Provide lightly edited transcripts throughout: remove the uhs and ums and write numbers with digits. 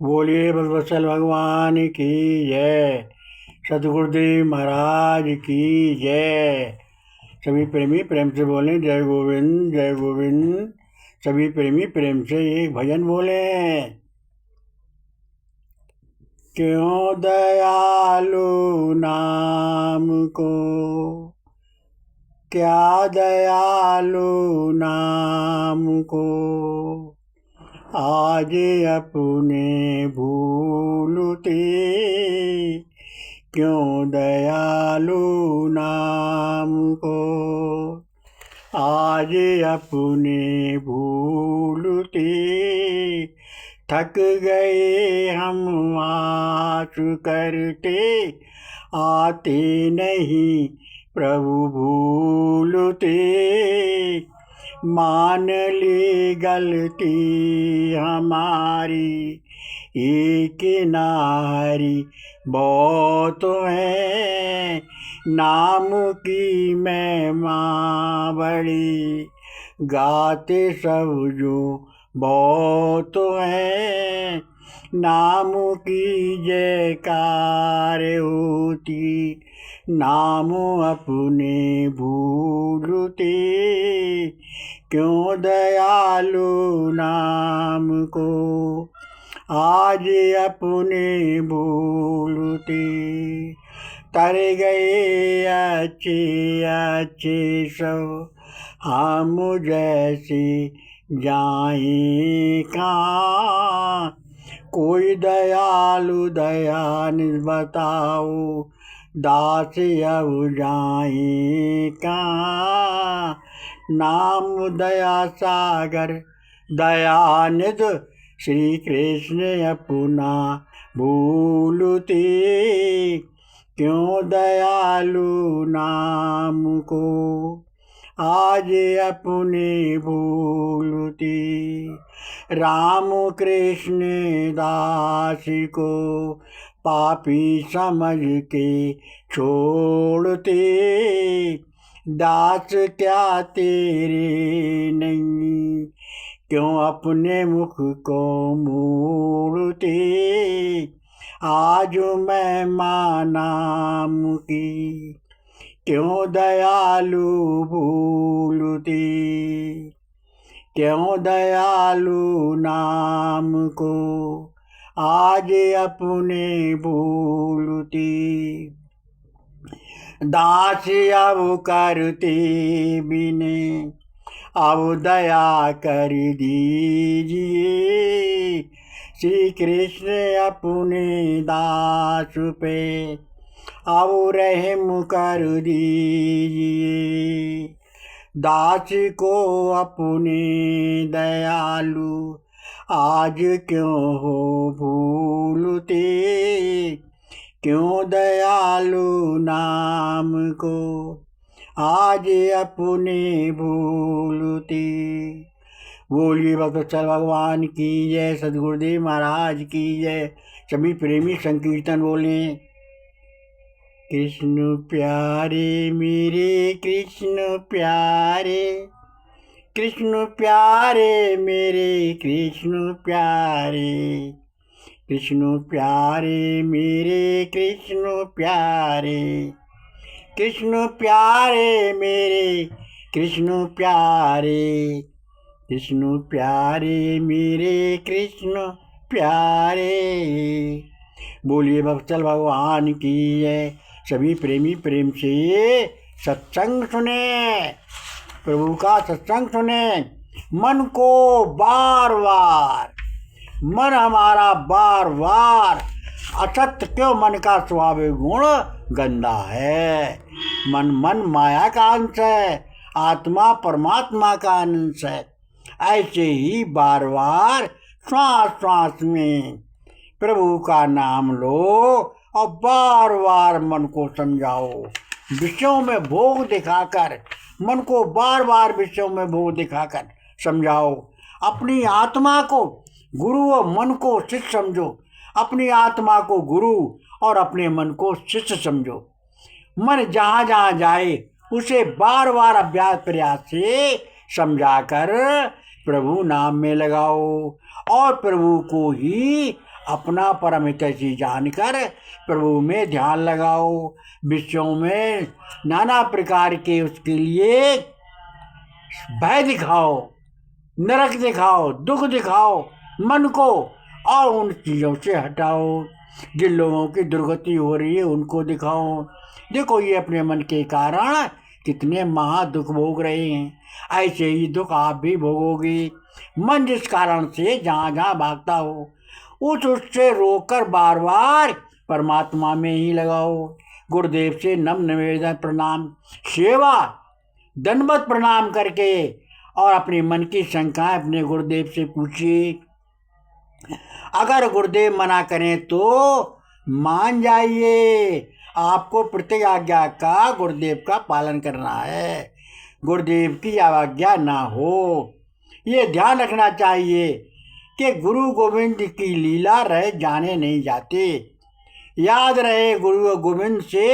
बोलिए बजबसल भगवान की जय। सतगुरुदेव महाराज की जय। सभी प्रेमी प्रेम से बोलें जय गोविंद जय गोविंद। सभी प्रेमी प्रेम से एक भजन बोलें। क्यों दयालु नाम को, क्या दयालु नाम को आज अपने भूलते। क्यों दयालु नाम को आज अपने भूलते। थक गए हम आस करते, आते नहीं प्रभु भूलते। मान ली गलती हमारी, एक नारी बहुत है। नाम की महिमा बड़ी, गाते सब जो बहुत है। नाम की जयकार होती, नाम अपने भूलते। क्यों दयालु नाम को आज अपने भूलते। तर गए अच्छे अच्छे सब, हम जैसे जाएं कहाँ। कोई दयालु दयान बताओ, दास अब जाएं कहाँ। नाम दया सागर दयानिध, श्री कृष्ण अपना भूलते। क्यों दयालु नाम को आज अपने भूलते। राम कृष्ण दास को पापी समझ के छोड़ते। दास क्या तेरे नहीं, क्यों अपने मुख को मोड़ते। आज मैं नाम की, क्यों दयालु भूलते। क्यों दयालु नाम को आज अपने भूलते। दास अब करते बिने, अब दया कर दीजिए। श्री कृष्ण अपने दास पे अब रहम कर दीजिए। दास को अपने दयालु आज क्यों हो भूलते। क्यों दयालु नाम को आज अपने भूलते। बोलिए बजबसल भगवान की जय। सदगुरुदेव महाराज की जय। सभी प्रेमी संकीर्तन बोलें। कृष्ण प्यारे मेरे कृष्ण प्यारे, कृष्ण प्यारे मेरे कृष्ण प्यारे। कृष्ण प्यारे मेरे कृष्ण प्यारे, कृष्ण प्यारे मेरे कृष्ण प्यारे। कृष्ण प्यारे मेरे कृष्ण प्यारे। बोलिए बजबसल भगवान की जय। सभी प्रेमी प्रेम से सत्संग सुने, प्रभु का सत्संग सुने। मन को बार बार, मन हमारा बार बार असत्य क्यों, मन का स्वाभाविक गुण गंदा है। मन माया का अंश है, आत्मा परमात्मा का अंश है। ऐसे ही बार बार श्वास श्वास में प्रभु का नाम लो और बार बार मन को समझाओ। विषयों में भोग दिखाकर मन को बार बार विषयों में भोग दिखाकर समझाओ। अपनी आत्मा को गुरु और मन को शिष्य समझो। अपनी आत्मा को गुरु और अपने मन को शिष्य समझो। मन जहाँ जहाँ जाए उसे बार बार अभ्यास प्रयास से समझाकर प्रभु नाम में लगाओ और प्रभु को ही अपना परम हितैषी जानकर प्रभु में ध्यान लगाओ। विषयों में नाना प्रकार के उसके लिए भय दिखाओ, नरक दिखाओ, दुख दिखाओ मन को, और उन चीज़ों से हटाओ। जिन लोगों की दुर्गति हो रही है उनको दिखाओ, देखो ये अपने मन के कारण कितने महा दुख भोग रहे हैं, ऐसे ही दुख आप भी भोगोगे। मन जिस कारण से जहाँ जहाँ भागता हो उससे रोककर बार बार परमात्मा में ही लगाओ। गुरुदेव से नम निवेदन प्रणाम सेवा दंडवत प्रणाम करके और अपने मन की शंकाएं अपने गुरुदेव से पूछिए। अगर गुरुदेव मना करें तो मान जाइए, आपको प्रत्येक आज्ञा का गुरुदेव का पालन करना है, गुरुदेव की आज्ञा ना हो। ये ध्यान रखना चाहिए कि गुरु गोविंद की लीला रह जाने नहीं जाते। याद रहे गुरु गोविंद से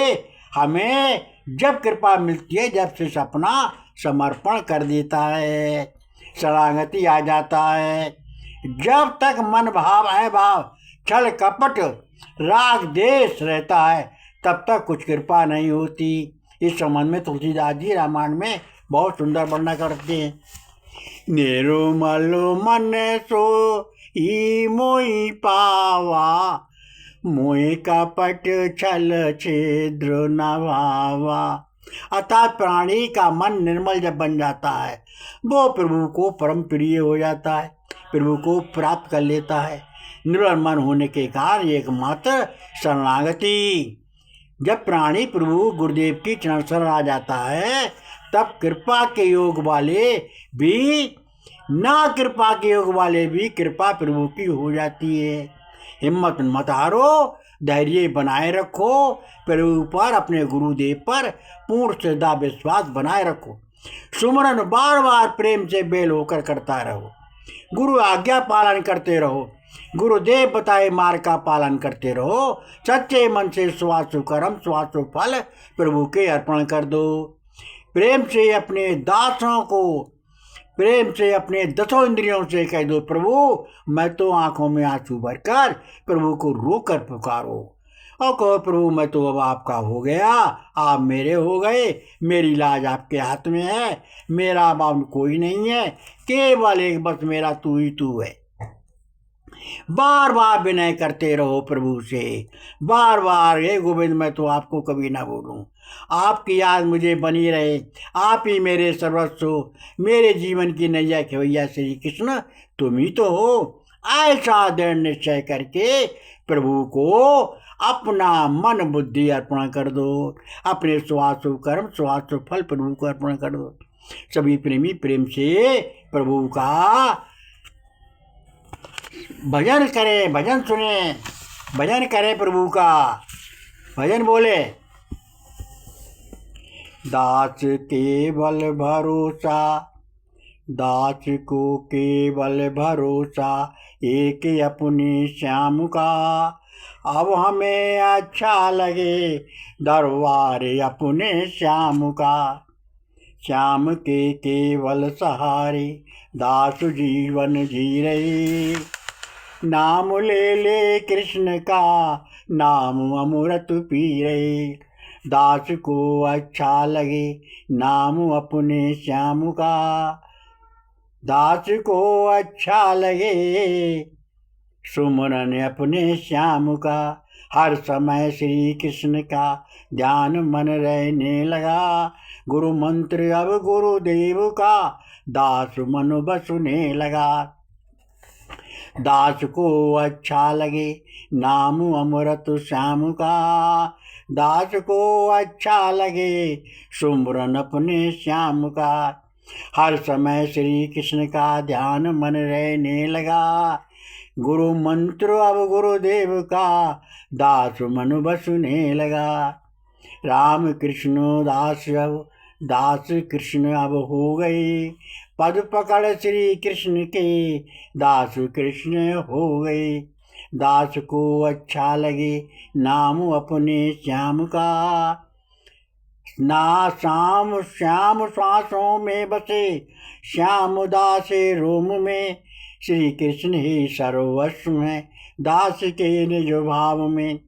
हमें जब कृपा मिलती है, जब से अपना समर्पण कर देता है, शरणागति आ जाता है। जब तक मन भाव अभाव छल कपट राग देश रहता है तब तक कुछ कृपा नहीं होती। इस संबंध में तुलसीदास जी रामायण में बहुत सुंदर वर्णन करते हैं। निर्मल मन सो ही मोहि पावा, मोहि कपट छल छिद्र न भावा। अर्थात प्राणी का मन निर्मल जब बन जाता है वो प्रभु को परम प्रिय हो जाता है, प्रभु को प्राप्त कर लेता है। निर्मल मन होने के कारण एकमात्र शरणागति, जब प्राणी प्रभु गुरुदेव की चरण शरण आ जाता है तब कृपा के योग वाले भी, ना कृपा के योग वाले भी कृपा प्रभु की हो जाती है। हिम्मत मत हारो, धैर्य बनाए रखो, प्रभु पर अपने गुरुदेव पर पूर्ण श्रद्धा विश्वास बनाए रखो। सुमरन बार बार प्रेम से बेल होकर करता रहो, गुरु आज्ञा पालन करते रहो, गुरुदेव बताए मार्ग का पालन करते रहो। सच्चे मन से स्वासु कर्म स्वासु फल प्रभु के अर्पण कर दो। प्रेम से अपने दासों को, प्रेम से अपने दसों इंद्रियों से कह दो, प्रभु मैं तो आंखों में आंसू भरकर प्रभु को रोकर पुकारो और कहो, प्रभु मैं तो अब आपका हो गया, आप मेरे हो गए, मेरी लाज आपके हाथ में है, मेरा बाउंड कोई नहीं है, केवल एक बस मेरा तू ही तू है। बार बार विनय करते रहो प्रभु से, बार बार हे गोविंद मैं तो आपको कभी ना भूलूं, आपकी याद मुझे बनी रहे, आप ही मेरे सर्वस्व, मेरे जीवन की नैया खेवैया श्री कृष्ण तुम ही तो हो। ऐसा दृढ़ निश्चय करके प्रभु को अपना मन बुद्धि अर्पण कर दो, अपने स्वासु कर्म स्वासु फल प्रभु को अर्पण कर दो। सभी प्रेमी प्रेम से प्रभु का भजन करें, भजन सुने, भजन करें प्रभु का, भजन बोले। दास केवल भरोसा, दास को केवल भरोसा एक अपने श्याम का, अब हमें अच्छा लगे दरबार अपने श्याम का। श्याम के केवल सहारे दास जीवन जी रहे, नाम ले ले कृष्ण का नाम अमृत पी रहे। दास को अच्छा लगे नाम अपने श्याम का, दास को अच्छा लगे सुमरन अपने श्याम का। हर समय श्री कृष्ण का ध्यान मन रहने लगा, गुरु मंत्र अब गुरुदेव का दास मन बसने लगा। दास को अच्छा लगे नाम अमृत श्याम का, दास को अच्छा लगे सुमरन अपने श्याम का। हर समय श्री कृष्ण का ध्यान मन रहने लगा, गुरु मंत्र अब गुरुदेव का दास मन बसने लगा। राम कृष्ण दास अब दास कृष्ण अब हो गए, पद पकड़ श्री कृष्ण के दास कृष्ण हो गए। दास को अच्छा लगे नाम अपने श्याम का, ना श्याम श्याम श्वासों में बसे श्याम दास रोम में। श्री कृष्ण ही सर्वस्व है दास के निज भाव में।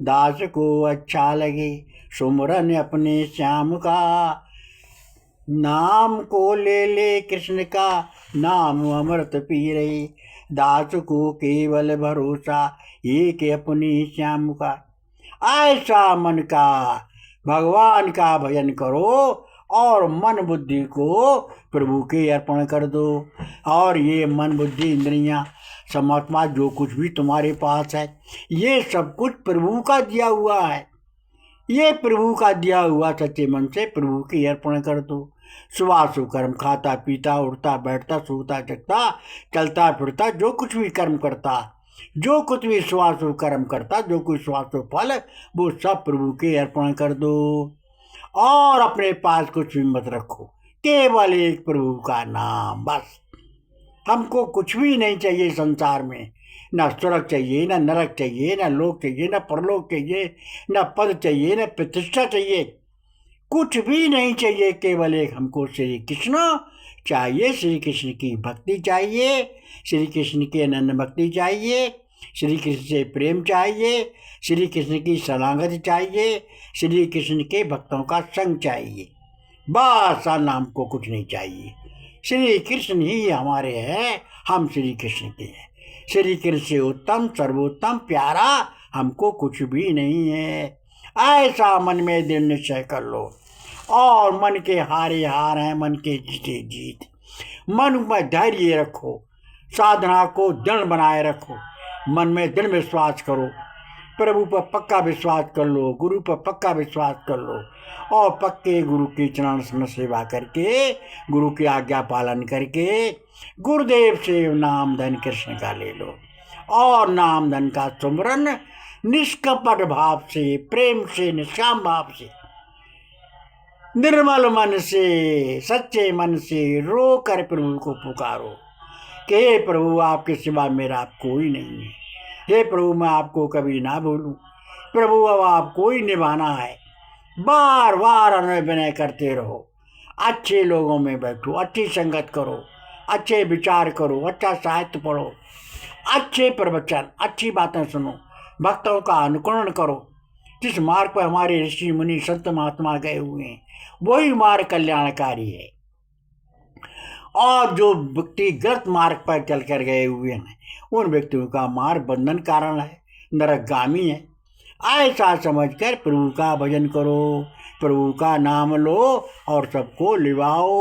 दास को अच्छा लगे सुमरन अपने श्याम का, नाम को ले ले कृष्ण का नाम अमृत पी रहे। दास को केवल भरोसा एक अपने श्याम का। ऐसा मन का भगवान का भजन करो और मन बुद्धि को प्रभु के अर्पण कर दो। और ये मन बुद्धि इंद्रियां समात्मा जो कुछ भी तुम्हारे पास है ये सब कुछ प्रभु का दिया हुआ है। ये प्रभु का दिया हुआ सच्चे मन से प्रभु के अर्पण कर दो। सुबह कर्म खाता पीता उठता बैठता सोता जगता चलता फिरता जो कुछ भी कर्म करता, जो कुछ भी श्वास कर्म करता, जो कुछ श्वास फल वो सब प्रभु के अर्पण कर दो। और अपने पास कुछ भी मत रखो, केवल एक प्रभु का नाम बस। हमको कुछ भी नहीं चाहिए संसार में, न स्वर्ग चाहिए, न नरक चाहिए, न लोक चाहिए, न परलोक चाहिए, न पद चाहिए, न प्रतिष्ठा चाहिए, कुछ भी नहीं चाहिए। केवल एक हमको श्री कृष्ण चाहिए, श्री कृष्ण की भक्ति चाहिए, श्री कृष्ण की अनन्य भक्ति चाहिए, श्री कृष्ण से प्रेम चाहिए, श्री कृष्ण की शरणागति चाहिए, श्री कृष्ण के भक्तों का संग चाहिए। बस नाम को कुछ नहीं चाहिए। श्री कृष्ण ही हमारे हैं, हम श्री कृष्ण के हैं। श्री कृष्ण से उत्तम सर्वोत्तम प्यारा हमको कुछ भी नहीं है। ऐसा मन में दृढ़ निश्चय कर लो। और मन के हारे हार हैं, मन के जीते जीत। मन में धैर्य रखो, साधना को दृढ़ बनाए रखो, मन में दृढ़ विश्वास करो, प्रभु पर पक्का विश्वास कर लो, गुरु पर पक्का विश्वास कर लो और पक्के गुरु की चरण सेवा करके, गुरु की आज्ञा पालन करके गुरुदेव से नाम धन कृष्ण का ले लो। और नाम धन का सुमरन निष्कपट भाव से, प्रेम से, निष्काम भाव से, निर्मल मन से, सच्चे मन से रो कर प्रभु को पुकारो कि हे प्रभु आपके सिवा मेरा कोई नहीं है। हे प्रभु मैं आपको कभी ना भूलूं। प्रभु अब आपको ही निभाना है। बार बार अनय विनय करते रहो, अच्छे लोगों में बैठो, अच्छी संगत करो, अच्छे विचार करो, अच्छा साहित्य पढ़ो, अच्छे प्रवचन, अच्छी बातें सुनो, भक्तों का अनुकरण करो। जिस मार्ग पर हमारे ऋषि मुनि संत महात्मा गए हुए हैं वही मार्ग कल्याणकारी है। और जो व्यक्ति गलत मार्ग पर चल कर गए हुए हैं उन व्यक्तियों का मार्ग बंधन कारण है, नरकगामी है। ऐसा समझकर प्रभु का भजन करो, प्रभु का नाम लो और सबको लिवाओ।